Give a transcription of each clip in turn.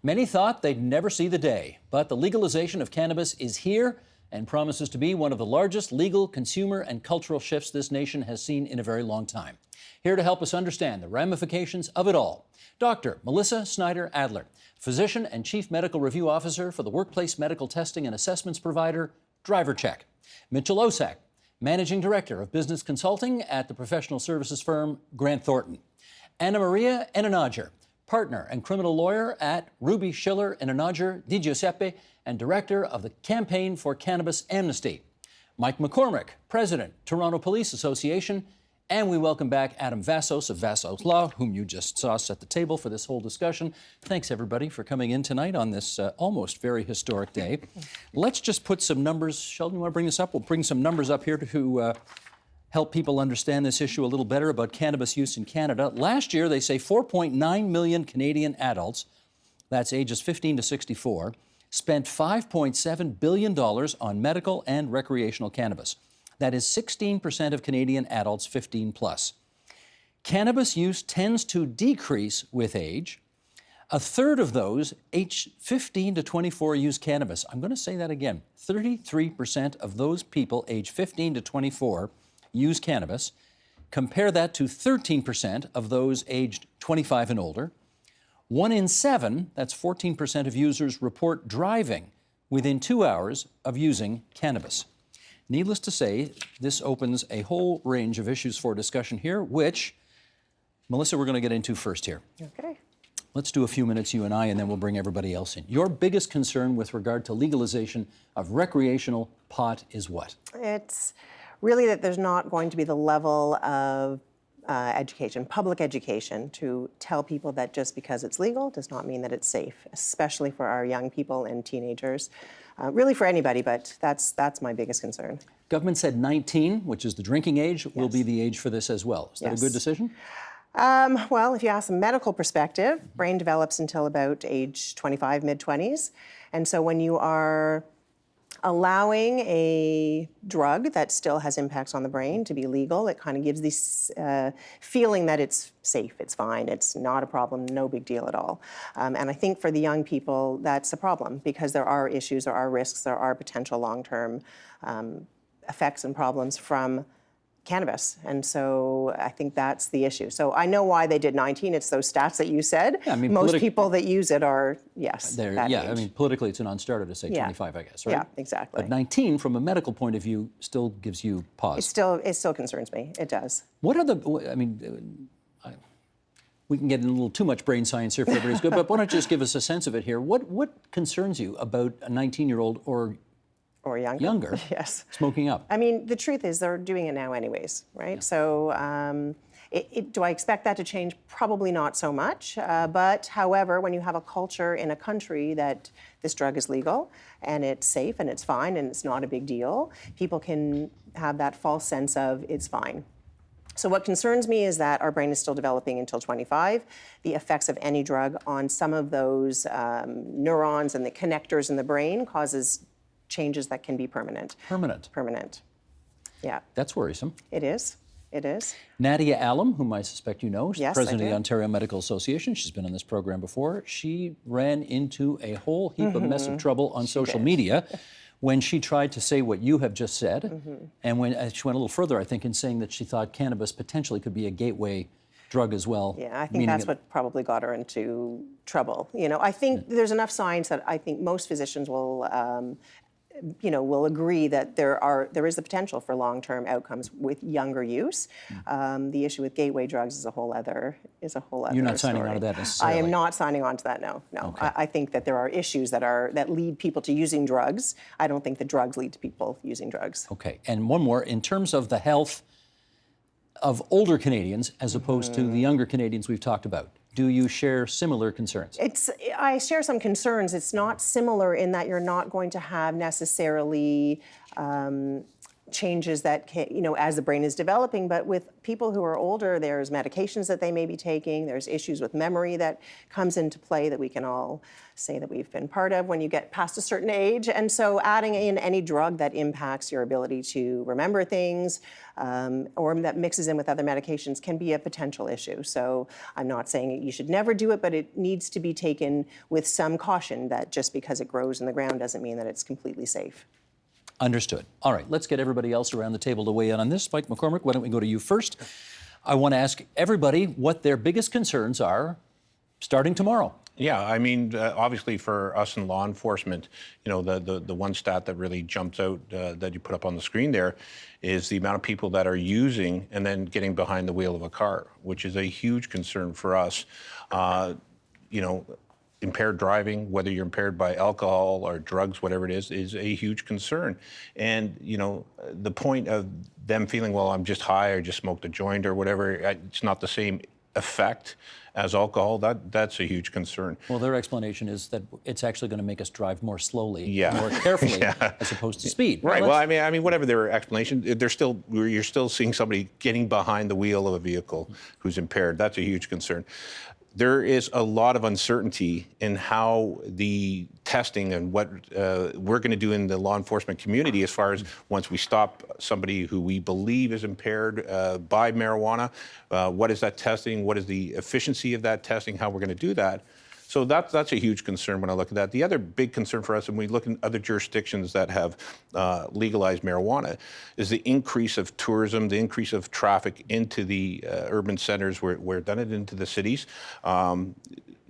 Many thought they'd never see the day, but the legalization of cannabis is here and promises to be one of the largest legal, consumer, and cultural shifts this nation has seen in a very long time. Here to help us understand the ramifications of it all, Dr. Melissa Snyder-Adler, physician and chief medical review officer for the workplace medical testing and assessments provider DriverCheck. Mitchell Osak, managing director of business consulting at the professional services firm Grant Thornton. Anna Maria Enanager, partner and criminal lawyer at Ruby Schiller Enanager Di Giuseppe and director of the Campaign for Cannabis Amnesty. Mike McCormick, president, Toronto Police Association. And we welcome back Adam Vassos of Vassos Law, whom you just saw set the table for this whole discussion. Thanks, everybody, for coming in tonight on this almost very historic day. Let's just put some numbers. Sheldon, you want to bring this up? We'll bring some numbers up here to help people understand this issue a little better about cannabis use in Canada. Last year, they say 4.9 million Canadian adults, that's ages 15 to 64, spent $5.7 billion on medical and recreational cannabis. That is 16% of Canadian adults 15 plus. Cannabis use tends to decrease with age. A third of those aged 15 to 24 use cannabis. I'm going to say that again. 33% of those people aged 15 to 24 use cannabis. Compare that to 13% of those aged 25 and older. 1 in 7, that's 14% of users, report driving within 2 hours of using cannabis. Needless to say, this opens a whole range of issues for discussion here, which, Melissa, we're going to get into first here. Okay. Let's do a few minutes, you and I, and then we'll bring everybody else in. Your biggest concern with regard to legalization of recreational pot is what? It's really that there's not going to be the level of education, public education, to tell people that just because it's legal does not mean that it's safe, especially for our young people and teenagers. Really for anybody, but that's my biggest concern. Government said 19, which is the drinking age, will be the age for this as well. Is that a good decision? Well, if you ask the medical perspective, brain develops until about age 25, mid-20s. And so when you are allowing a drug that still has impacts on the brain to be legal, it kind of gives this feeling that it's safe, it's fine, it's not a problem, no big deal at all. And I think for the young people, that's a problem because there are issues, there are risks, there are potential long-term effects and problems from cannabis. And so I think that's the issue. So I know why they did 19. It's those stats that you said. Yeah, I mean, most people that use it are, yes, that age. I mean, politically it's a non-starter to say 25, I guess, right? Yeah, exactly. But 19, from a medical point of view, still gives you pause. It still concerns me. It does. What are the, I mean, we can get in a little too much brain science here for everybody's good, but why don't you just give us a sense of it here? What concerns you about a 19-year-old or younger yes, smoking up? I mean, the truth is they're doing it now anyways, right? Yeah. So do I expect that to change? Probably not so much. But however, when you have a culture in a country that this drug is legal and it's safe and it's fine and it's not a big deal, people can have that false sense of it's fine. So what concerns me is that our brain is still developing until 25. The effects of any drug on some of those neurons and the connectors in the brain causes changes that can be permanent. Permanent. Yeah. That's worrisome. It is. It is. Nadia Allam, whom I suspect you know, she's yes, president of the Ontario Medical Association. She's been on this program before. She ran into a whole heap of mess of trouble on social media when she tried to say what you have just said. And when she went a little further, I think, in saying that she thought cannabis potentially could be a gateway drug as well. Yeah, I think that's what probably got her into trouble. You know, I think there's enough science that I think most physicians will will agree that there is the potential for long-term outcomes with younger use. The issue with gateway drugs is a whole other You're not signing on to that necessarily. I am not signing on to that. No. Okay. I think that there are issues that lead people to using drugs. I don't think the drugs lead to people using drugs. Okay. And one more, in terms of the health of older Canadians as opposed to the younger Canadians we've talked about. Do you share similar concerns? I share some concerns. It's not similar in that you're not going to have necessarily changes that can, as the brain is developing. But with people who are older, there's medications that they may be taking. There's issues with memory that comes into play that we can all say that we've been part of when you get past a certain age. And so adding in any drug that impacts your ability to remember things or that mixes in with other medications can be a potential issue. So I'm not saying you should never do it, but it needs to be taken with some caution that just because it grows in the ground doesn't mean that it's completely safe. Understood. All right, let's get everybody else around the table to weigh in on this. Mike McCormick, why don't we go to you first? I want to ask everybody what their biggest concerns are starting tomorrow. Yeah, I mean, obviously for us in law enforcement, the one stat that really jumps out that you put up on the screen there is the amount of people that are using and then getting behind the wheel of a car, which is a huge concern for us. Impaired driving, whether you're impaired by alcohol or drugs, whatever it is a huge concern. And, the point of them feeling, well, I'm just high or just smoked a joint or whatever, it's not the same effect as alcohol. That's a huge concern. Well, their explanation is that it's actually going to make us drive more slowly, Yeah. more carefully, Yeah. as opposed to speed. Right. Well, I mean, whatever their explanation, you're still seeing somebody getting behind the wheel of a vehicle who's impaired. That's a huge concern. There is a lot of uncertainty in how the testing and what we're going to do in the law enforcement community as far as once we stop somebody who we believe is impaired by marijuana, what is that testing? What is the efficiency of that testing? How we're going to do that? So that's a huge concern when I look at that. The other big concern for us, when we look in other jurisdictions that have legalized marijuana, is the increase of tourism, the increase of traffic into the urban centers where done it into the cities.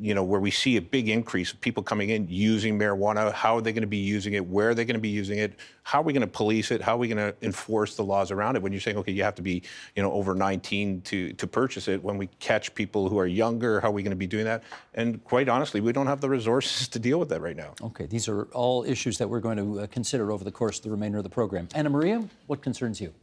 Where we see a big increase of people coming in using marijuana. How are they going to be using it? Where are they going to be using it? How are we going to police it? How are we going to enforce the laws around it? When you're saying, okay, you have to be, over 19 to purchase it. When we catch people who are younger, how are we going to be doing that? And quite honestly, we don't have the resources to deal with that right now. Okay, these are all issues that we're going to consider over the course of the remainder of the program. Anna Maria, what concerns you?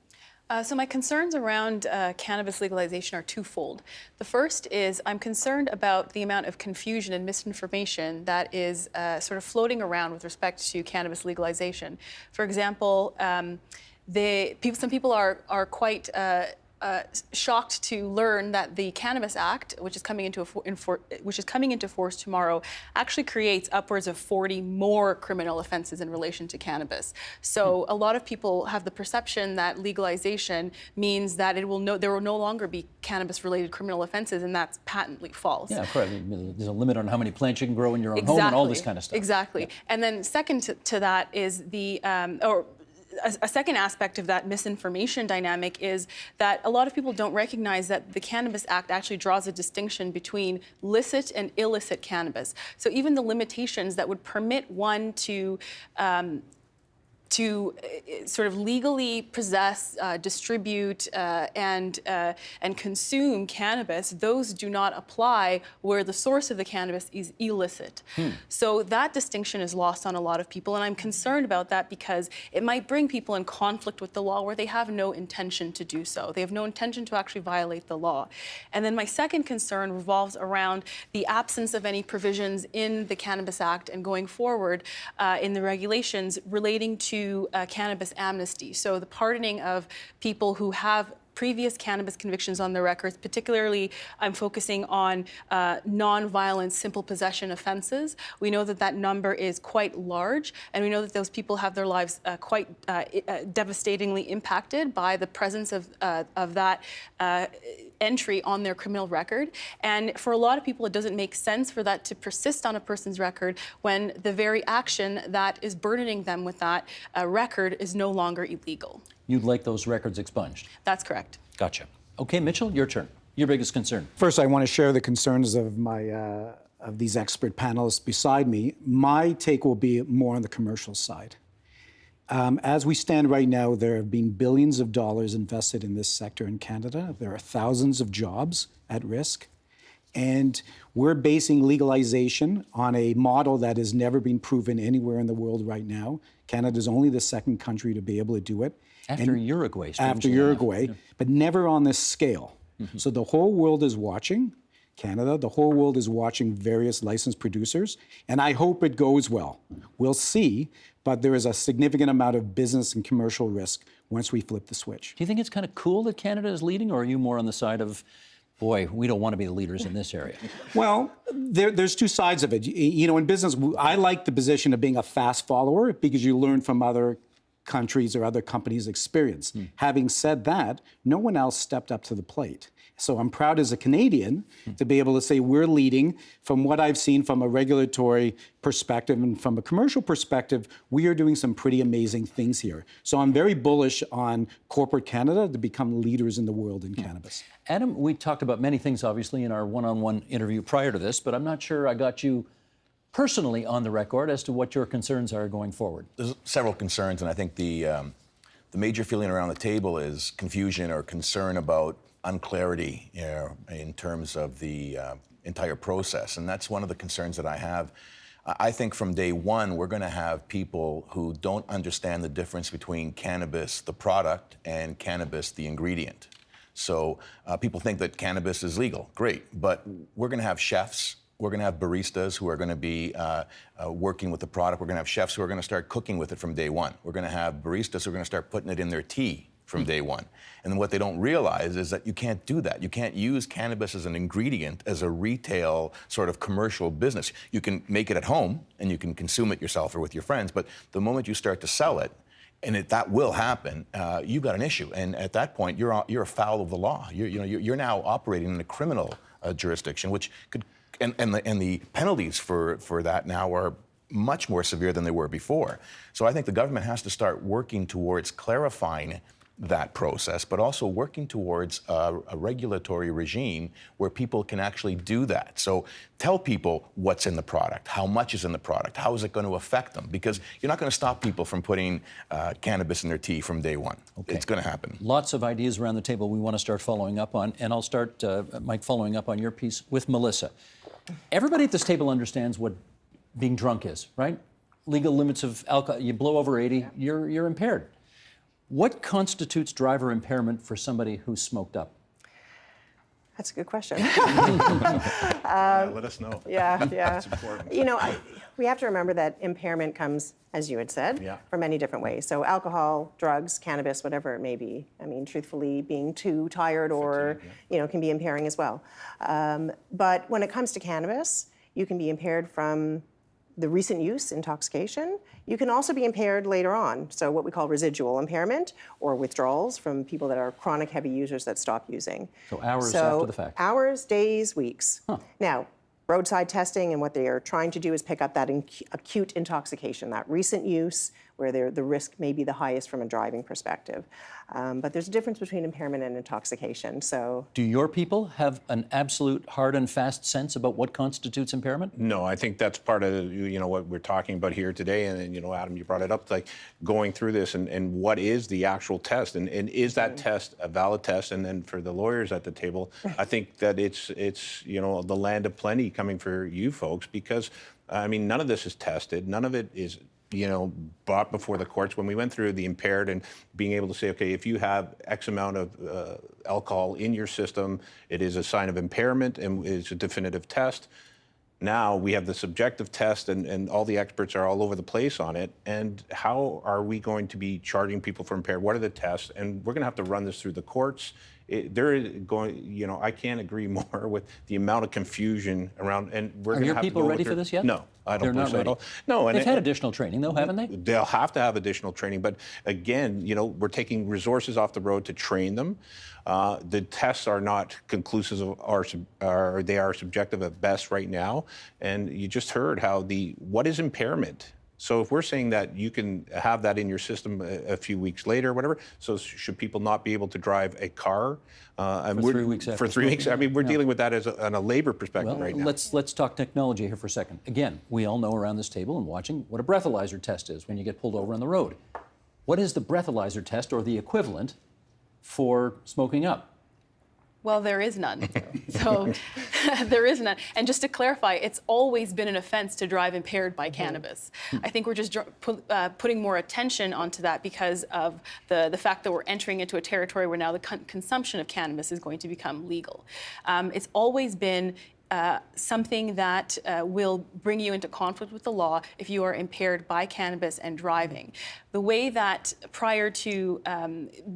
So my concerns around cannabis legalization are twofold. The first is I'm concerned about the amount of confusion and misinformation that is sort of floating around with respect to cannabis legalization. For example, some people are quite shocked to learn that the Cannabis Act, which is coming into force tomorrow, actually creates upwards of 40 more criminal offenses in relation to cannabis. So a lot of people have the perception that legalization means that there will no longer be cannabis-related criminal offenses, and that's patently false. Yeah, correct. There's a limit on how many plants you can grow in your own home and all this kind of stuff. Exactly. Yeah. And then second to that is a second aspect of that misinformation dynamic is that a lot of people don't recognize that the Cannabis Act actually draws a distinction between licit and illicit cannabis. So even the limitations that would permit one to sort of legally possess, distribute, and consume cannabis, those do not apply where the source of the cannabis is illicit. So that distinction is lost on a lot of people, and I'm concerned about that because it might bring people in conflict with the law where they have no intention to do so. They have no intention to actually violate the law. And then my second concern revolves around the absence of any provisions in the Cannabis Act and going forward in the regulations relating to cannabis amnesty. So the pardoning of people who have previous cannabis convictions on their records. Particularly, I'm focusing on non-violent simple possession offenses. We know that that number is quite large, and we know that those people have their lives quite devastatingly impacted by the presence of that entry on their criminal record. And for a lot of people, it doesn't make sense for that to persist on a person's record when the very action that is burdening them with that record is no longer illegal. You'd like those records expunged? That's correct. Gotcha. Okay, Mitchell, your turn. Your biggest concern. First, I want to share the concerns of of these expert panelists beside me. My take will be more on the commercial side. As we stand right now, there have been billions of dollars invested in this sector in Canada. There are thousands of jobs at risk. And we're basing legalization on a model that has never been proven anywhere in the world right now. Canada is only the second country to be able to do it. After Uruguay. After Uruguay, but never on this scale. So the whole world is watching. Canada. The whole world is watching various licensed producers, and I hope it goes well. We'll see, but there is a significant amount of business and commercial risk once we flip the switch. Do you think it's kind of cool that Canada is leading, or are you more on the side of, boy, we don't want to be the leaders in this area? Well, there's two sides of it. You know, in business, I like the position of being a fast follower because you learn from other countries or other companies' experience. Having said that, no one else stepped up to the plate. So I'm proud as a Canadian to be able to say we're leading. From what I've seen from a regulatory perspective and from a commercial perspective, we are doing some pretty amazing things here. So I'm very bullish on corporate Canada to become leaders in the world in cannabis. Adam, we talked about many things, obviously, in our one-on-one interview prior to this, but I'm not sure I got you personally on the record as to what your concerns are going forward. There's several concerns, and I think the major feeling around the table is confusion or concern about unclarity, you know, in terms of the entire process, and that's one of the concerns that I have. I think from day one, we're going to have people who don't understand the difference between cannabis, the product, and cannabis, the ingredient. So people think that cannabis is legal. Great, but we're going to have chefs. We're going to have baristas who are going to be working with the product. We're going to have chefs who are going to start cooking with it from day one. We're going to have baristas who are going to start putting it in their tea from day one. And what they don't realize is that you can't do that. You can't use cannabis as an ingredient, as a retail sort of commercial business. You can make it at home and you can consume it yourself or with your friends, but the moment you start to sell it, and that will happen, you've got an issue. And at that point, you're afoul of the law. You're now operating in a criminal jurisdiction, which could, and the penalties for that now are much more severe than they were before. So I think the government has to start working towards clarifying that process, but also working towards a regulatory regime where people can actually do that. So tell people what's in the product, how much is in the product, how is it going to affect them? Because you're not going to stop people from putting cannabis in their tea from day one. Okay. It's going to happen. Lots of ideas around the table we want to start following up on, and I'll start, Mike, following up on your piece with Melissa. Everybody at this table understands what being drunk is, right? Legal limits of alcohol, you blow over 80, you're impaired. What constitutes driver impairment for somebody who's smoked up? That's a good question. Let us know. Yeah. That's important. You know, we have to remember that impairment comes, as you had said, from many different ways. So alcohol, drugs, cannabis, whatever it may be. I mean, truthfully, being too tired or, can be impairing as well. But when it comes to cannabis, you can be impaired from the recent use, intoxication. You can also be impaired later on, so what we call residual impairment or withdrawals from people that are chronic heavy users that stop using. So hours after the fact. Hours, days, weeks. Now, roadside testing and what they are trying to do is pick up that acute intoxication, that recent use where the risk may be the highest from a driving perspective. But there's a difference between impairment and intoxication. So, do your people have an absolute hard and fast sense about what constitutes impairment? No, I think that's part of what we're talking about here today. And Adam, you brought it up, like going through this and what is the actual test, and is that test a valid test? And then for the lawyers at the table, I think that it's the land of plenty coming for you folks, because I mean none of this is tested, none of it is brought before the courts. When we went through the impaired and being able to say, okay, if you have X amount of alcohol in your system, it is a sign of impairment and it's a definitive test. Now we have the subjective test and all the experts are all over the place on it. And how are we going to be charging people for impaired? What are the tests? And we're going to have to run this through the courts. I can't agree more with the amount of confusion around. And we're Are going to your have people to go ready with for this yet? No, I don't They're believe not so at ready. all. No, and they've had additional training, though, haven't they? They'll have to have additional training, but again, we're taking resources off the road to train them. The tests are not conclusive, or they are subjective at best right now. And you just heard how what is impairment? So if we're saying that you can have that in your system a few weeks later, whatever, so should people not be able to drive a car? For 3 weeks after For 3 weeks. I mean, we're dealing with that on a labor perspective Well, right now. let's talk technology here for a second. Again, we all know around this table and watching what a breathalyzer test is when you get pulled over on the road. What is the breathalyzer test or the equivalent for smoking up? Well, there is none. So there is none. And just to clarify, it's always been an offense to drive impaired by cannabis. I think we're just putting more attention onto that because of the fact that we're entering into a territory where now the consumption of cannabis is going to become legal. It's always been something that will bring you into conflict with the law if you are impaired by cannabis and driving. The way that prior to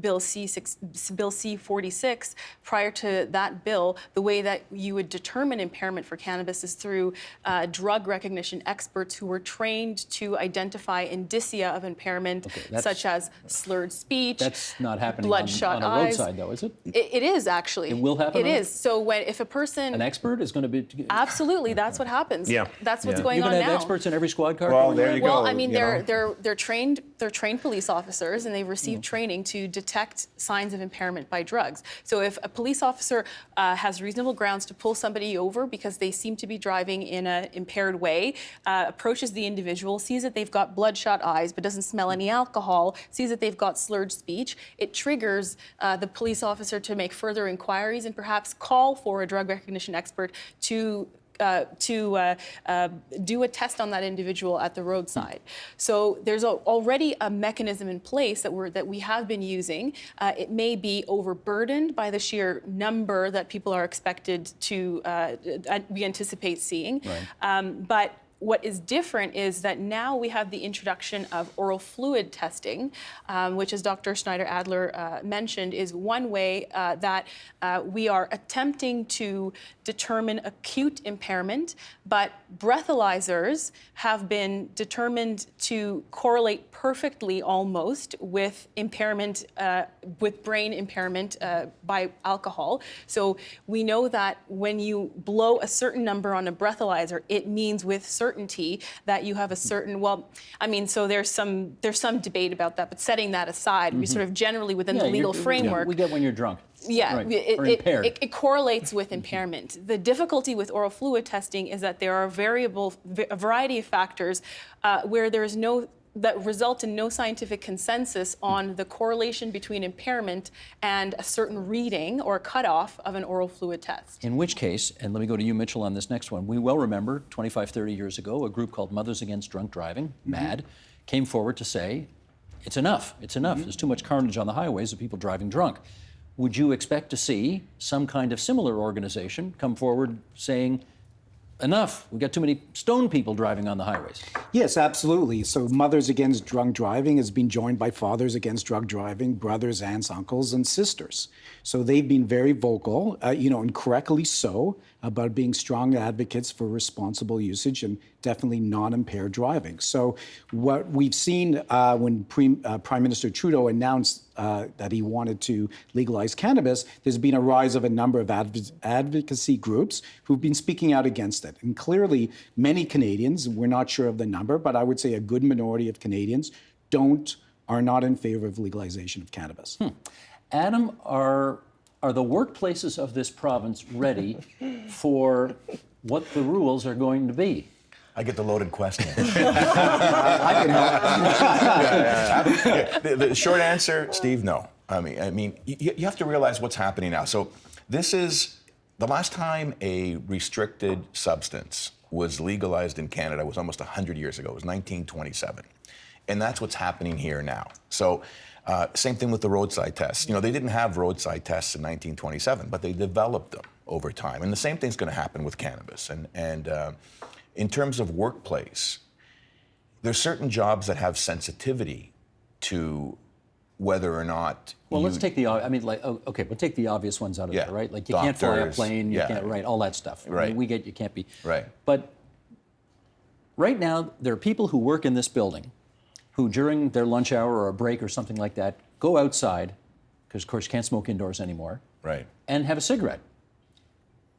Bill C-46, prior to that bill, the way that you would determine impairment for cannabis is through drug recognition experts who were trained to identify indicia of impairment, such as slurred speech. That's not happening bloodshot on a eyes. roadside, though, is it? It is actually. It will happen. It is. So if a person, An expert is going to be. absolutely, that's what happens. Yeah. That's what's Yeah. going You're on going to have now. experts in every squad car. Well, going there around? you go. Well, I mean, you know? they're trained police officers, and they've received training to detect signs of impairment by drugs. So if a police officer has reasonable grounds to pull somebody over because they seem to be driving in an impaired way, approaches the individual, sees that they've got bloodshot eyes but doesn't smell any alcohol, sees that they've got slurred speech, it triggers the police officer to make further inquiries and perhaps call for a drug recognition expert to do a test on that individual at the roadside. So there's already a mechanism in place that we have been using. It may be overburdened by the sheer number that people are expected to we anticipate seeing, but what is different is that now we have the introduction of oral fluid testing, which, as Dr. Schneider-Adler mentioned, is one way that we are attempting to determine acute impairment, but breathalyzers have been determined to correlate perfectly almost with impairment, with brain impairment by alcohol. So we know that when you blow a certain number on a breathalyzer, it means with certainty that you have a certain, well, I mean, so there's some debate about that, but setting that aside, we sort of generally within the legal framework. We get when you're drunk. Yeah, Right. Or impaired. it correlates with impairment. The difficulty with oral fluid testing is that there are a variety of factors where there is that result in no scientific consensus on the correlation between impairment and a certain reading or cutoff of an oral fluid test. In which case, and let me go to you, Mitchell, on this next one. We well remember 25, 30 years ago, a group called Mothers Against Drunk Driving, MAD, came forward to say, it's enough, it's enough. There's too much carnage on the highways of people driving drunk. Would you expect to see some kind of similar organization come forward saying, enough, we've got too many stoned people driving on the highways? Yes, absolutely. So Mothers Against Drunk Driving has been joined by Fathers Against Drug Driving, brothers, aunts, uncles, and sisters. So they've been very vocal, and correctly so, about being strong advocates for responsible usage and definitely non-impaired driving. So what we've seen when Prime Minister Trudeau announced that he wanted to legalize cannabis, there's been a rise of a number of advocacy groups who've been speaking out against it. And clearly, many Canadians, we're not sure of the number, but I would say a good minority of Canadians are not in favor of legalization of cannabis. Adam, are the workplaces of this province ready for what the rules are going to be? I get the loaded question. I can help. The short answer, Steve, no. I mean, you have to realize what's happening now. So this is the last time a restricted substance was legalized in Canada was almost 100 years ago. It was 1927. And that's what's happening here now. So same thing with the roadside tests. They didn't have roadside tests in 1927, but they developed them over time. And the same thing's going to happen with cannabis. And in terms of workplace, there's certain jobs that have sensitivity to whether or not. Well, let's take the, we'll take the obvious ones out of there, right? Like you can't fly a Doctors, plane, you can't, right, all that stuff. Right. I mean, we get you can't be. Right. But right now, there are people who work in this building who during their lunch hour or a break or something like that, go outside, because of course you can't smoke indoors anymore, Right. and have a cigarette.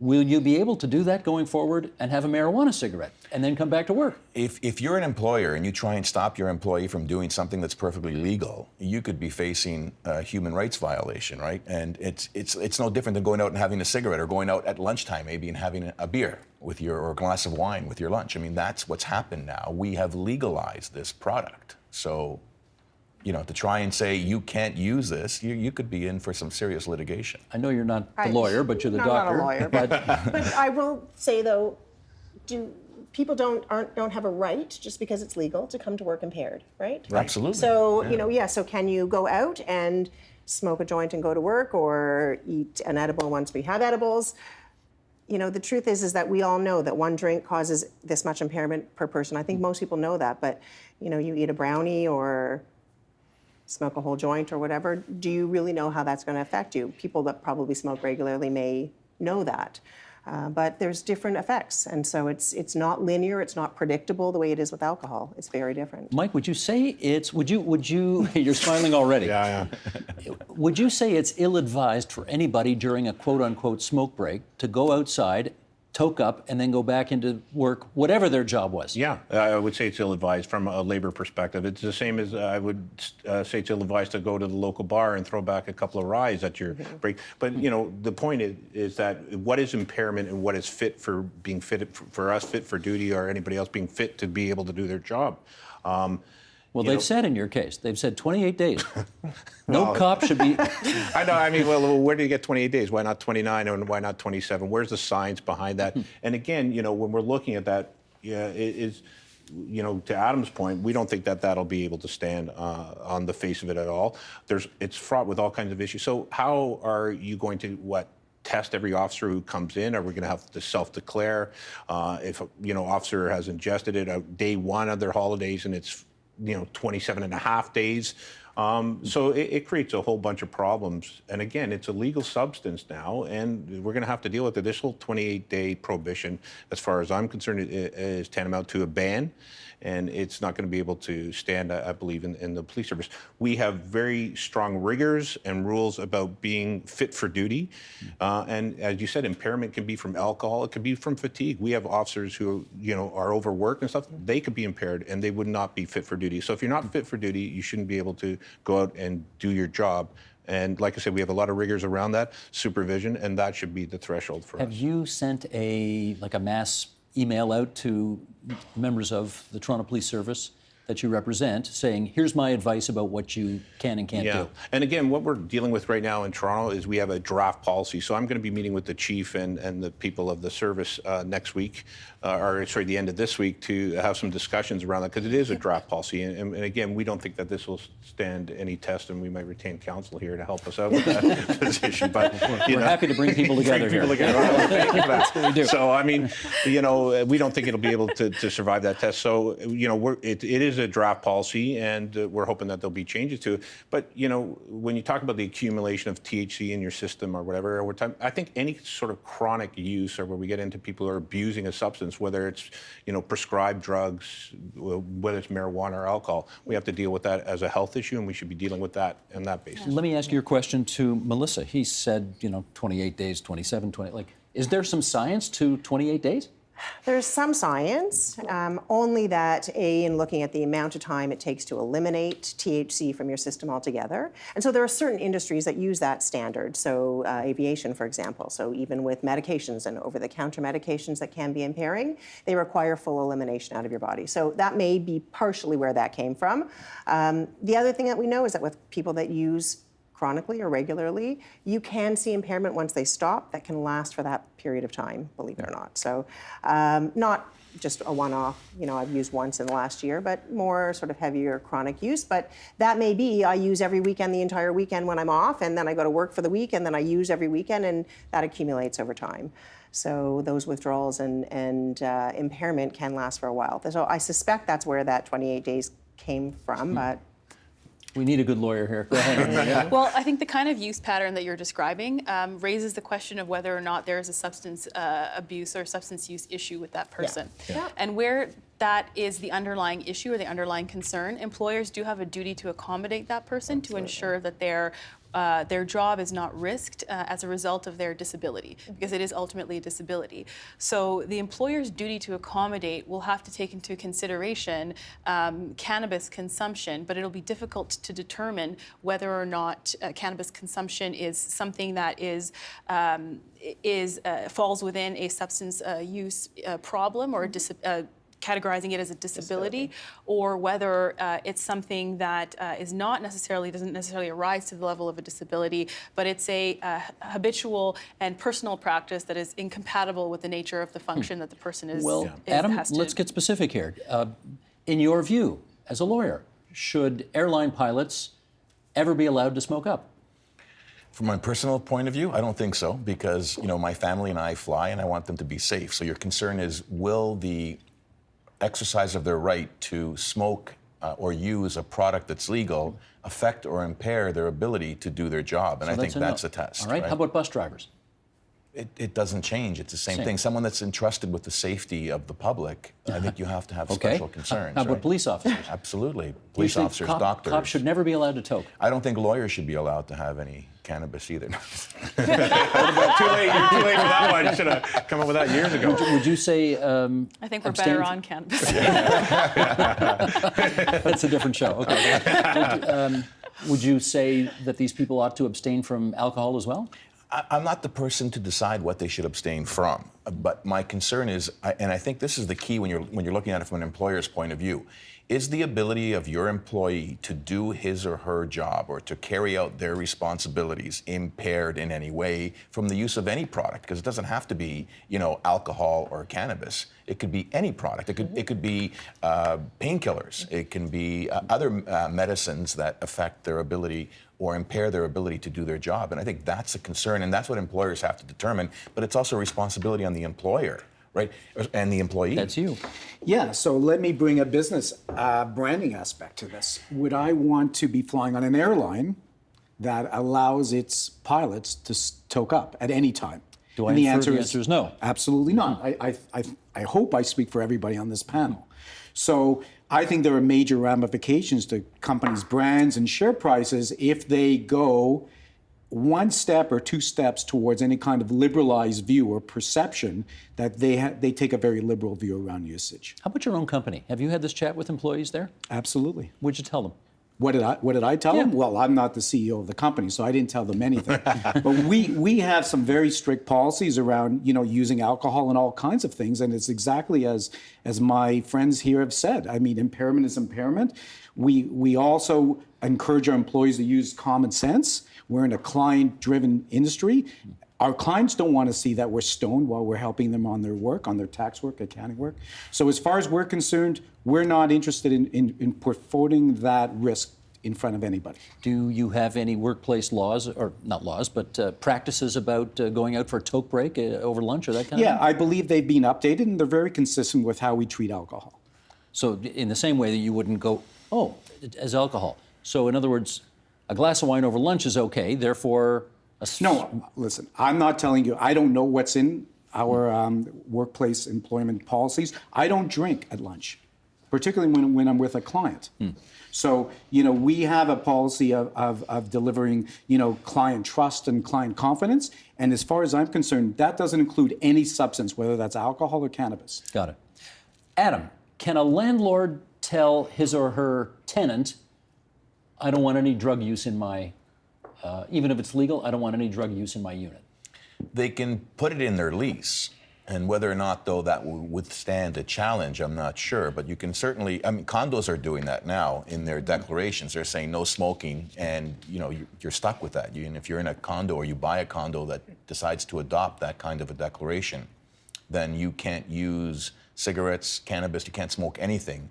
Will you be able to do that going forward and have a marijuana cigarette and then come back to work? If you're an employer and you try and stop your employee from doing something that's perfectly legal, you could be facing a human rights violation, right? And it's no different than going out and having a cigarette or going out at lunchtime maybe and having a beer with or a glass of wine with your lunch. I mean, that's what's happened now. We have legalized this product. So to try and say you can't use this, you could be in for some serious litigation. I know you're not the lawyer, but you're the No, doctor. not a lawyer, but I will say though, people don't have a right just because it's legal to come to work impaired, right? Absolutely. So so can you go out and smoke a joint and go to work, or eat an edible once we have edibles? The truth is that we all know that one drink causes this much impairment per person. I think most people know that, but you eat a brownie or smoke a whole joint or whatever, do you really know how that's going to affect you? People that probably smoke regularly may know that. But there's different effects, and so it's not linear, it's not predictable the way it is with alcohol. It's very different. Mike, would you say would you, you're smiling already. Yeah. Would you say it's ill-advised for anybody during a quote-unquote smoke break to go outside, toke up, and then go back into work, whatever their job was? Yeah, I would say it's ill-advised from a labor perspective. It's the same as I would say it's ill-advised to go to the local bar and throw back a couple of ryes at your break. But the point is that what is impairment and what is fit for being fit for us, fit for duty, or anybody else being fit to be able to do their job. Well, they've said in your case, they've said 28 days. No cop should be. I know. I mean, well, where do you get 28 days? Why not 29 or why not 27? Where's the science behind that? And again, when we're looking at that, to Adam's point, we don't think that that'll be able to stand on the face of it at all. It's fraught with all kinds of issues. So how are you going to test every officer who comes in? Are we going to have to self-declare if officer has ingested it day one of their holidays and it's 27 and a half days? So it creates a whole bunch of problems. And again, it's a legal substance now, and we're going to have to deal with it. This whole 28-day prohibition, as far as I'm concerned, is tantamount to a ban. And it's not going to be able to stand, I believe, in the police service. We have very strong rigors and rules about being fit for duty. And as you said, impairment can be from alcohol. It can be from fatigue. We have officers who, are overworked and stuff. They could be impaired, and they would not be fit for duty. So if you're not fit for duty, you shouldn't be able to go out and do your job. And like I said, we have a lot of rigors around that, supervision, and that should be the threshold for us. Have you sent a mass email out to members of the Toronto Police Service that you represent saying, here's my advice about what you can and can't do? And again, what we're dealing with right now in Toronto is we have a draft policy. So I'm going to be meeting with the chief and the people of the service next week, the end of this week, to have some discussions around that, because it is a draft policy. And again, we don't think that this will stand any test, and we might retain counsel here to help us out with that position. But we're happy to bring people together here. Thank you for that. We do. So I mean, we don't think it'll be able to survive that test. So it is a draft policy, and we're hoping that there'll be changes to it. But when you talk about the accumulation of THC in your system or whatever over time, I think any sort of chronic use, or where we get into people who are abusing a substance, whether it's prescribed drugs, whether it's marijuana or alcohol, we have to deal with that as a health issue, and we should be dealing with that on that basis. Let me ask your question to Melissa. He said 28 days, 27, 20. Is there some science to 28 days? There's some science, only that in looking at the amount of time it takes to eliminate THC from your system altogether. And so there are certain industries that use that standard. So aviation, for example. So even with medications and over-the-counter medications that can be impairing, they require full elimination out of your body. So that may be partially where that came from. The other thing that we know is that with people that use chronically or regularly, you can see impairment once they stop that can last for that period of time, believe it or not. So not just a one-off, I've used once in the last year, but more sort of heavier chronic use. But that may be I use every weekend, the entire weekend when I'm off, and then I go to work for the week, and then I use every weekend, and that accumulates over time. So those withdrawals and impairment can last for a while. So I suspect that's where that 28 days came from, but we need a good lawyer here. Go ahead. Well, I think the kind of use pattern that you're describing raises the question of whether or not there is a substance abuse or substance use issue with that person. Yeah. And where that is the underlying issue or the underlying concern, employers do have a duty to accommodate that person to ensure that their job is not risked as a result of their disability, because it is ultimately a disability. So the employer's duty to accommodate will have to take into consideration cannabis consumption, but it'll be difficult to determine whether or not cannabis consumption is something that falls within a substance use problem or a categorizing it as a disability, or whether it's something that doesn't necessarily arise to the level of a disability, but it's a habitual and personal practice that is incompatible with the nature of the function that the person is. Well, is Adam, has to- let's get specific here. In your view, as a lawyer, should airline pilots ever be allowed to smoke up? From my personal point of view, I don't think so, because my family and I fly, and I want them to be safe. So your concern is, will the exercise of their right to smoke or use a product that's legal affect or impair their ability to do their job? And I think that's a test. All right. How about bus drivers? It doesn't change. It's the same thing. Someone that's entrusted with the safety of the public, I think you have to have special concerns. How about right? police officers? Absolutely. Police You think officers, doctors. Cops should never be allowed to toke. I don't think lawyers should be allowed to have any cannabis either. Too late. You're too late for that one. You should have come up with that years ago. Would you say I think we're better on cannabis. That's a different show. Okay. Would you say that these people ought to abstain from alcohol as well? I'm not the person to decide what they should abstain from, but my concern is, and I think this is the key when you're looking at it from an employer's point of view, is the ability of your employee to do his or her job or to carry out their responsibilities impaired in any way from the use of any product? Because it doesn't have to be, alcohol or cannabis. It could be any product. It could be painkillers. It can be other medicines that affect their ability or impair their ability to do their job. And I think that's a concern, and that's what employers have to determine. But it's also a responsibility on the employer, right, and the employee. That's you. Yeah, so let me bring a business branding aspect to this. Would I want to be flying on an airline that allows its pilots to toke up at any time? Do I And the infer answer the answer is no? Absolutely not. I hope I speak for everybody on this panel. So I think there are major ramifications to companies' brands and share prices if they go one step or two steps towards any kind of liberalized view or perception that they take a very liberal view around usage. How about your own company? Have you had this chat with employees there? Absolutely. What'd you tell them? What did I tell them? Well, I'm not the CEO of the company, so I didn't tell them anything. But we have some very strict policies around using alcohol and all kinds of things, and it's exactly as my friends here have said. I mean, impairment is impairment. We also encourage our employees to use common sense. We're in a client-driven industry. Our clients don't want to see that we're stoned while we're helping them on their work, on their tax work, accounting work. So as far as we're concerned, we're not interested in putting that risk in front of anybody. Do you have any workplace laws, or not laws, but practices about going out for a toke break over lunch or that kind of thing? Yeah, I believe they've been updated, and they're very consistent with how we treat alcohol. So in the same way that you wouldn't go, as alcohol. So in other words, a glass of wine over lunch is okay, therefore... No, listen, I'm not telling you, I don't know what's in our workplace employment policies. I don't drink at lunch, particularly when I'm with a client. So, we have a policy of delivering, client trust and client confidence. And as far as I'm concerned, that doesn't include any substance, whether that's alcohol or cannabis. Got it. Adam, can a landlord tell his or her tenant, I don't want any drug use in my... even if it's legal, I don't want any drug use in my unit? They can put it in their lease, and whether or not, though, that will withstand a challenge, I'm not sure. But you can certainly, condos are doing that now in their declarations. They're saying no smoking, and you're stuck with that. And if you're in a condo or you buy a condo that decides to adopt that kind of a declaration, then you can't use cigarettes, cannabis, you can't smoke anything.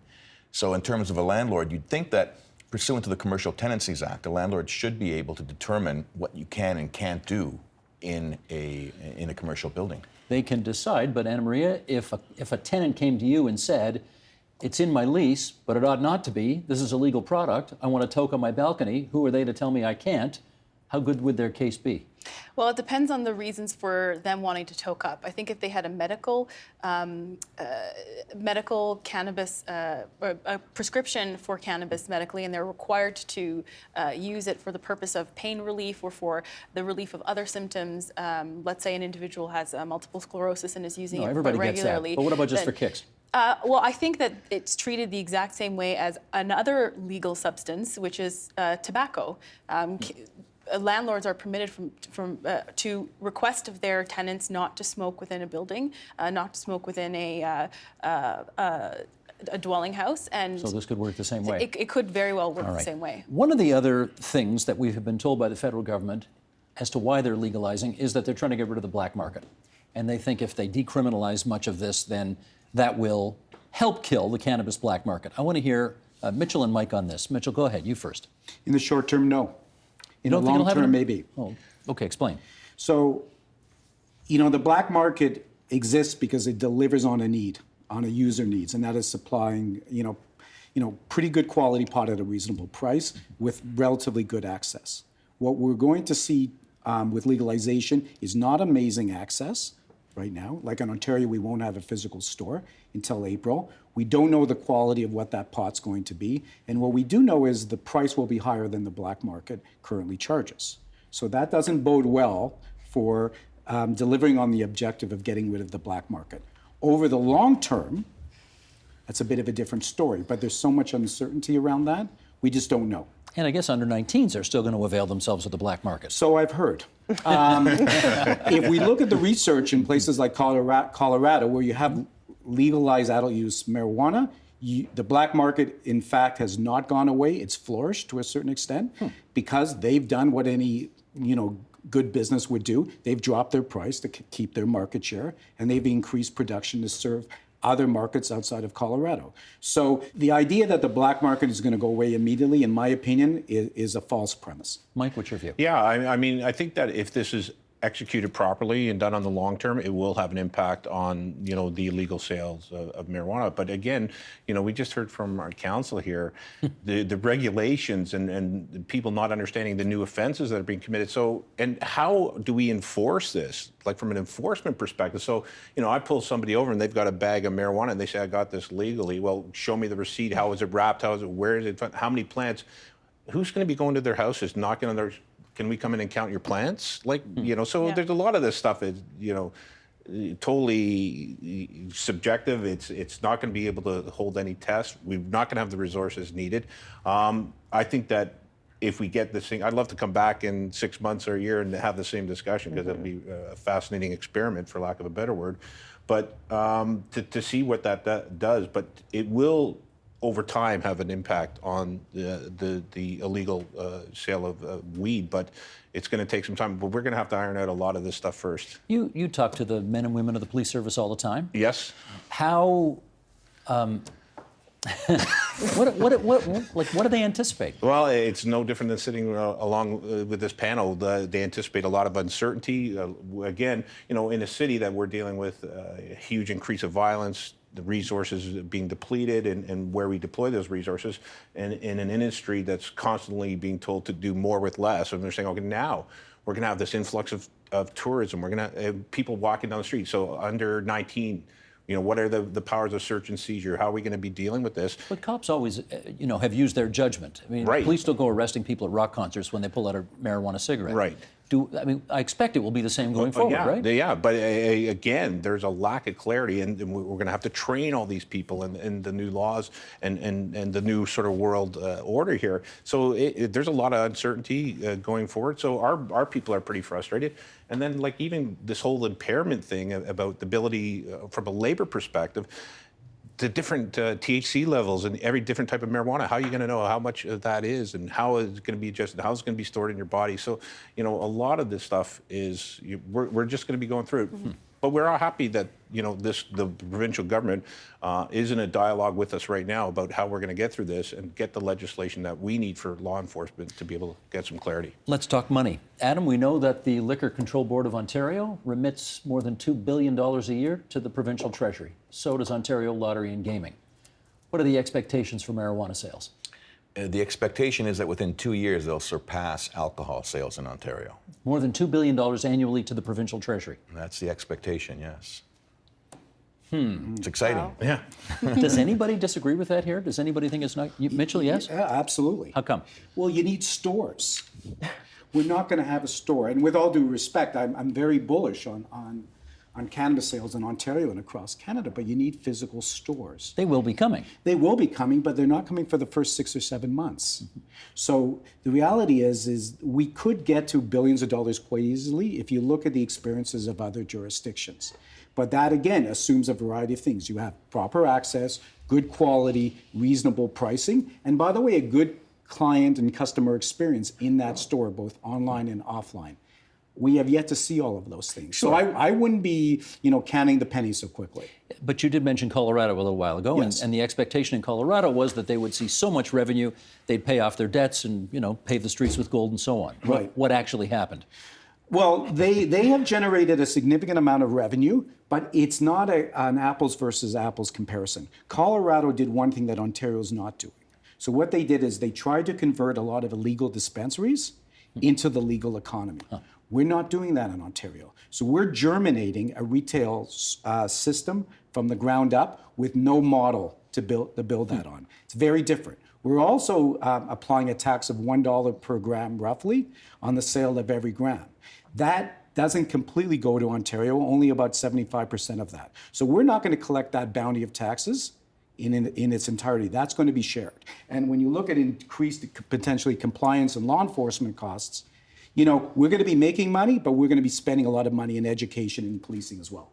So in terms of a landlord, you'd think that pursuant to the Commercial Tenancies Act, a landlord should be able to determine what you can and can't do in a commercial building. They can decide, but Anna Maria, if a tenant came to you and said, it's in my lease, but it ought not to be, this is a legal product, I want to toke on my balcony, who are they to tell me I can't? How good would their case be? Well, it depends on the reasons for them wanting to toke up. I think if they had a medical cannabis, or a prescription for cannabis medically, and they're required to use it for the purpose of pain relief or for the relief of other symptoms. Let's say an individual has multiple sclerosis and is using it everybody regularly. gets that. But what about just for kicks? Well, I think that it's treated the exact same way as another legal substance, which is tobacco. landlords are permitted to request of their tenants not to smoke within a building, not to smoke within a dwelling house, and So this could work the same way. it could very well work All the right. same way. One of the other things that we have been told by the federal government as to why they're legalizing is that they're trying to get rid of the black market. And they think if they decriminalize much of this, then that will help kill the cannabis black market. I want to hear Mitchell and Mike on this. Mitchell, go ahead. You first. In the short term, no. In the don't think it'll long have term, an- maybe. Oh, okay, explain. So, the black market exists because it delivers on a need, on a user needs, and that is supplying, pretty good quality pot at a reasonable price with relatively good access. What we're going to see with legalization is not amazing access right now. Like in Ontario, we won't have a physical store until April. We don't know the quality of what that pot's going to be. And what we do know is the price will be higher than the black market currently charges. So that doesn't bode well for delivering on the objective of getting rid of the black market. Over the long term, that's a bit of a different story, but there's so much uncertainty around that, we just don't know. And I guess under 19s are still going to avail themselves of the black market. So I've heard. If we look at the research in places like Colorado, where you have legalized adult use marijuana, the black market, in fact, has not gone away. It's flourished to a certain extent because they've done what any good business would do. They've dropped their price to keep their market share, and they've increased production to serve other markets outside of Colorado. So the idea that the black market is going to go away immediately, in my opinion, is a false premise. Mike, what's your view? Yeah, I mean, I think that if this is executed properly and done on the long term, it will have an impact on, the illegal sales of marijuana. But again, we just heard from our council here, the regulations and people not understanding the new offenses that are being committed. So, and how do we enforce this? Like from an enforcement perspective. So, I pull somebody over and they've got a bag of marijuana and they say, I got this legally. Well, show me the receipt. How is it wrapped? How is it, where is it, how many plants? Who's going to be going to their houses, knocking on their, can we come in and count your plants? So there's a lot of this stuff is, totally subjective. It's not going to be able to hold any tests. We're not going to have the resources needed. I think that if we get this thing, I'd love to come back in 6 months or a year and have the same discussion because it'll be a fascinating experiment, for lack of a better word. But to see what that does, but it will over time have an impact on the illegal sale of weed, but it's going to take some time. But we're going to have to iron out a lot of this stuff first. You talk to the men and women of the police service all the time. Yes. How? What do they anticipate? Well, it's no different than sitting along with this panel. They anticipate a lot of uncertainty. Again, in a city that we're dealing with a huge increase of violence, the resources being depleted and where we deploy those resources, and in an industry that's constantly being told to do more with less. And they're saying, okay, now we're going to have this influx of tourism. We're going to have people walking down the street. So under 19, what are the powers of search and seizure? How are we going to be dealing with this? But cops always, have used their judgment. I mean, Right. police don't go arresting people at rock concerts when they pull out a marijuana cigarette. Right. I expect it will be the same going forward, right? Yeah, but again, there's a lack of clarity, and we're going to have to train all these people in the new laws and the new sort of world order here. So there's a lot of uncertainty going forward. So our people are pretty frustrated. And then, like, even this whole impairment thing about the ability from a labor perspective, the different THC levels and every different type of marijuana, how are you going to know how much of that is and how is it going to be adjusted, how is it going to be stored in your body? So, a lot of this stuff is, we're just going to be going through it. Mm-hmm. But we're all happy that, the provincial government is in a dialogue with us right now about how we're going to get through this and get the legislation that we need for law enforcement to be able to get some clarity. Let's talk money. Adam, we know that the Liquor Control Board of Ontario remits more than $2 billion a year to the provincial treasury. So does Ontario Lottery and Gaming. What are the expectations for marijuana sales? The expectation is that within 2 years, they'll surpass alcohol sales in Ontario. More than $2 billion annually to the provincial treasury. That's the expectation, yes. It's exciting. Wow. Yeah. Does anybody disagree with that here? Does anybody think it's not? Mitchell, yes? Yeah, absolutely. How come? Well, you need stores. We're not going to have a store. And with all due respect, I'm very bullish on on cannabis sales in Ontario and across Canada, but you need physical stores. They will be coming. They will be coming, but they're not coming for the first 6 or 7 months. So the reality is we could get to billions of dollars quite easily if you look at the experiences of other jurisdictions. But that, again, assumes a variety of things. You have proper access, good quality, reasonable pricing, and by the way, a good client and customer experience in that store, both online and offline. We have yet to see all of those things. Sure. So I wouldn't be, counting the pennies so quickly. But you did mention Colorado a little while ago, yes. and the expectation in Colorado was that they would see so much revenue, they'd pay off their debts and, pave the streets with gold and so on. Right. What actually happened? Well, they have generated a significant amount of revenue, but it's not an apples versus apples comparison. Colorado did one thing that Ontario's not doing. So what they did is they tried to convert a lot of illegal dispensaries into the legal economy. We're not doing that in Ontario. So we're germinating a retail system from the ground up with no model to build that on. It's very different. We're also applying a tax of $1 per gram roughly on the sale of every gram. That doesn't completely go to Ontario, only about 75% of that. So we're not going to collect that bounty of taxes in its entirety. That's going to be shared. And when you look at increased potentially compliance and law enforcement costs, we're going to be making money, but we're going to be spending a lot of money in education and policing as well.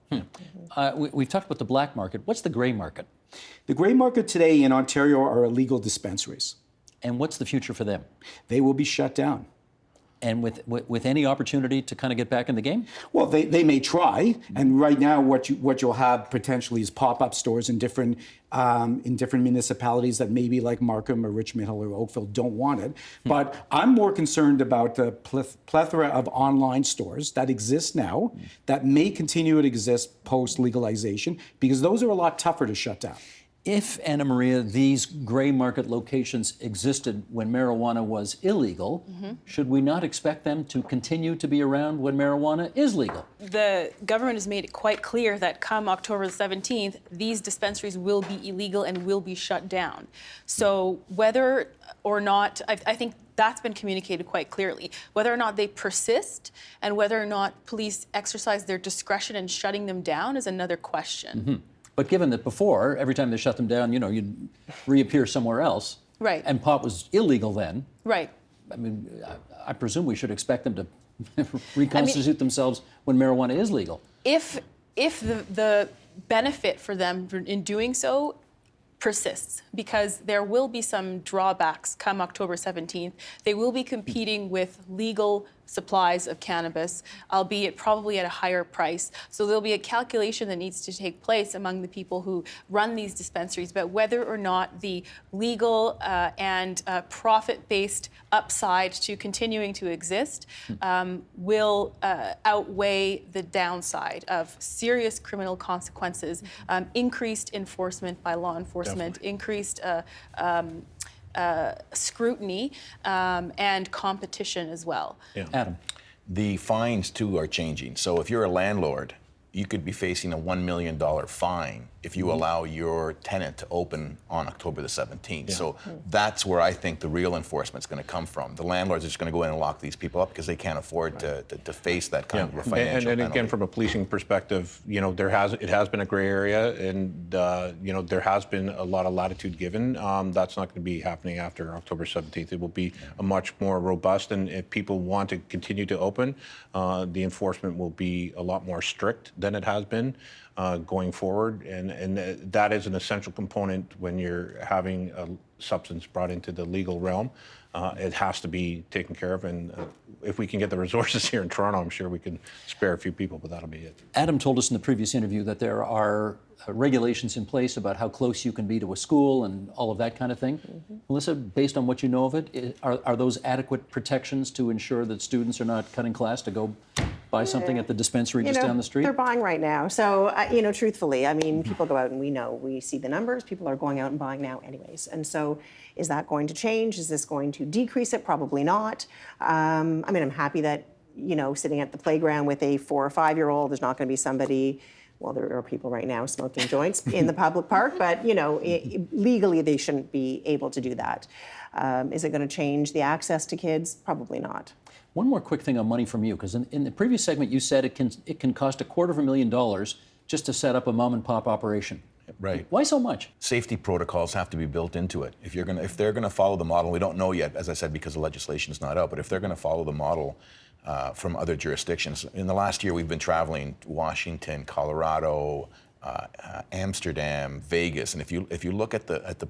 We've talked about the black market. What's the gray market? The gray market today in Ontario are illegal dispensaries. And what's the future for them? They will be shut down. And with any opportunity to kind of get back in the game? Well, they may try, and right now what you'll have potentially is pop-up stores in different municipalities that maybe like Markham or Richmond Hill or Oakville don't want it. But I'm more concerned about the plethora of online stores that exist now that may continue to exist post-legalization, because those are a lot tougher to shut down. If, Anna Maria, these gray market locations existed when marijuana was illegal, should we not expect them to continue to be around when marijuana is legal? The government has made it quite clear that come October the 17th, these dispensaries will be illegal and will be shut down. So whether or not, I think that's been communicated quite clearly. Whether or not they persist and whether or not police exercise their discretion in shutting them down is another question. But given that before, every time they shut them down, you'd reappear somewhere else. Right. And pot was illegal then. Right. I mean, I presume we should expect them to reconstitute themselves when marijuana is legal. If the benefit for them in doing so persists, because there will be some drawbacks come October 17th. They will be competing with legal supplies of cannabis, albeit probably at a higher price. So there'll be a calculation that needs to take place among the people who run these dispensaries about whether or not the legal and profit-based upside to continuing to exist will outweigh the downside of serious criminal consequences, increased enforcement by law enforcement, increased scrutiny and competition as well. Yeah. Adam. The fines, too, are changing. So if you're a landlord, you could be facing a $1 million fine if you allow your tenant to open on October the 17th. Yeah. So that's where I think the real enforcement's going to come from. The landlords are just going to go in and lock these people up because they can't afford to face that kind of a financial and penalty. again, from a policing perspective, it has been a gray area, and there has been a lot of latitude given. That's not going to be happening after October 17th. It will be a much more robust, and if people want to continue to open, the enforcement will be a lot more strict than it has been going forward, and that is an essential component when you're having a substance brought into the legal realm. It has to be taken care of, and if we can get the resources here in Toronto, I'm sure we can spare a few people, but that'll be it. Adam told us in the previous interview that there are regulations in place about how close you can be to a school and all of that kind of thing. Melissa, based on what you know of it, are those adequate protections to ensure that students are not cutting class to go buy something at the dispensary just down the street? They're buying right now. So, truthfully, I mean, people go out and we see the numbers. People are going out and buying now anyways. And so is that going to change? Is this going to decrease it? Probably not. I'm happy that, sitting at the playground with a 4 or 5-year-old, there's not going to be somebody well, there are people right now smoking joints in the public park, but legally they shouldn't be able to do that. Is it going to change the access to kids? Probably not. One more quick thing on money from you, because in the previous segment you said it can cost $250,000 just to set up a mom and pop operation. Right. Why so much? Safety protocols have to be built into it. If they're gonna follow the model, we don't know yet, as I said, because the legislation is not out. But if they're gonna follow the model from other jurisdictions, in the last year we've been traveling to Washington, Colorado, Amsterdam, Vegas, and if you look at the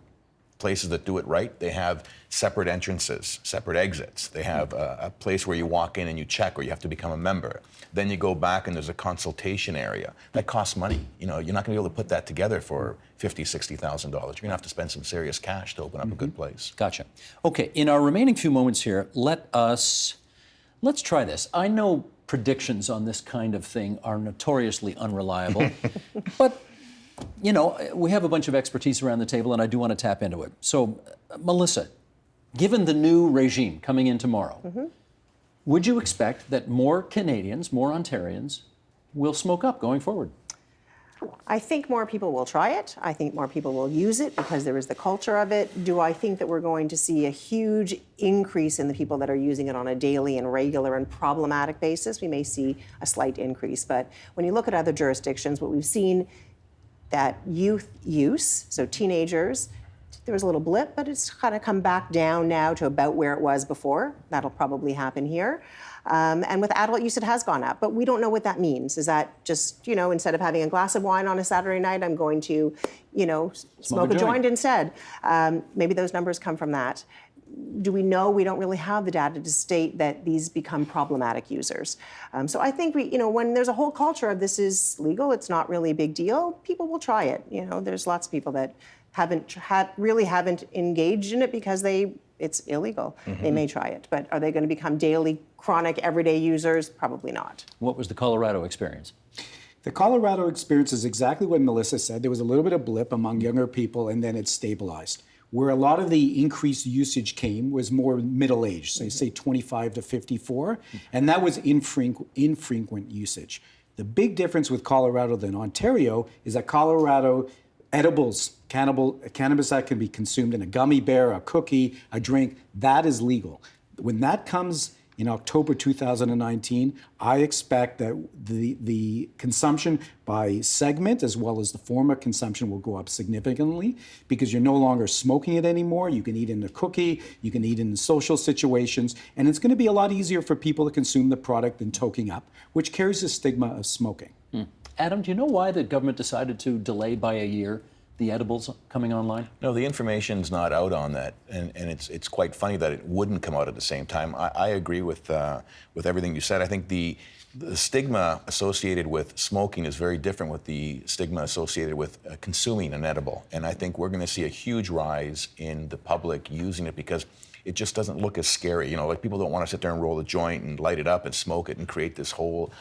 places that do it right, they have separate entrances, separate exits. They have a place where you walk in and you check, or you have to become a member. Then you go back and there's a consultation area. That costs money. You're not going to be able to put that together for $50,000, $60,000. You're going to have to spend some serious cash to open up a good place. Gotcha. Okay, in our remaining few moments here, let's try this. I know predictions on this kind of thing are notoriously unreliable, but we have a bunch of expertise around the table, and I do want to tap into it. So, Melissa, given the new regime coming in tomorrow, would you expect that more Canadians, more Ontarians, will smoke up going forward? I think more people will try it. I think more people will use it because there is the culture of it. Do I think that we're going to see a huge increase in the people that are using it on a daily and regular and problematic basis? We may see a slight increase. But when you look at other jurisdictions, what we've seen that youth use, so teenagers, there was a little blip, but it's kind of come back down now to about where it was before. That'll probably happen here. And with adult use, it has gone up, but we don't know what that means. Is that just, instead of having a glass of wine on a Saturday night, I'm going to, smoke a joint instead? Maybe those numbers come from that. Do we know? We don't really have the data to state that these become problematic users. So I think when there's a whole culture of this is legal, it's not really a big deal, people will try it. There's lots of people that haven't engaged in it because it's illegal. They may try it, but are they going to become daily, chronic, everyday users? Probably not. What was the Colorado experience? The Colorado experience is exactly what Melissa said. There was a little bit of blip among younger people, and then it stabilized. Where a lot of the increased usage came was more middle-aged, so say 25 to 54, and that was infrequent usage. The big difference with Colorado than Ontario is that Colorado edibles, cannabis that can be consumed in a gummy bear, a cookie, a drink, that is legal. When that comes in October 2019, I expect that the consumption by segment as well as the form of consumption will go up significantly because you're no longer smoking it anymore. You can eat in a cookie, you can eat in social situations, and it's going to be a lot easier for people to consume the product than toking up, which carries the stigma of smoking. Adam, do you know why the government decided to delay by a year the edibles coming online? No, the information's not out on that, and it's quite funny that it wouldn't come out at the same time. I agree with everything you said. I think the stigma associated with smoking is very different with the stigma associated with consuming an edible, and I think we're going to see a huge rise in the public using it because it just doesn't look as scary. Like people don't want to sit there and roll a joint and light it up and smoke it and create this whole,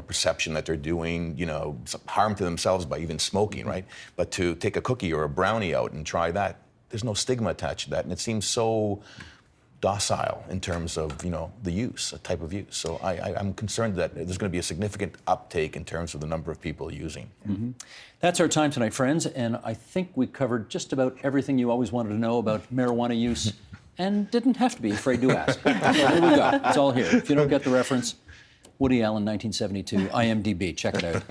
perception that they're doing, some harm to themselves by even smoking, right? But to take a cookie or a brownie out and try that, there's no stigma attached to that. And it seems so docile in terms of, the use, a type of use. So I'm concerned that there's going to be a significant uptake in terms of the number of people using. That's our time tonight, friends, and I think we covered just about everything you always wanted to know about marijuana use. And didn't have to be afraid to ask. So here we go. It's all here. If you don't get the reference, Woody Allen, 1972, IMDb. Check it out.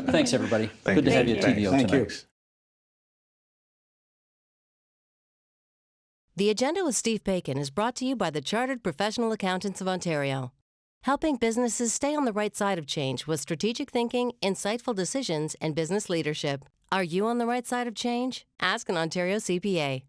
Thanks, everybody. Good to have you at TVO tonight. Thank you. The Agenda with Steve Bacon is brought to you by the Chartered Professional Accountants of Ontario, helping businesses stay on the right side of change with strategic thinking, insightful decisions, and business leadership. Are you on the right side of change? Ask an Ontario CPA.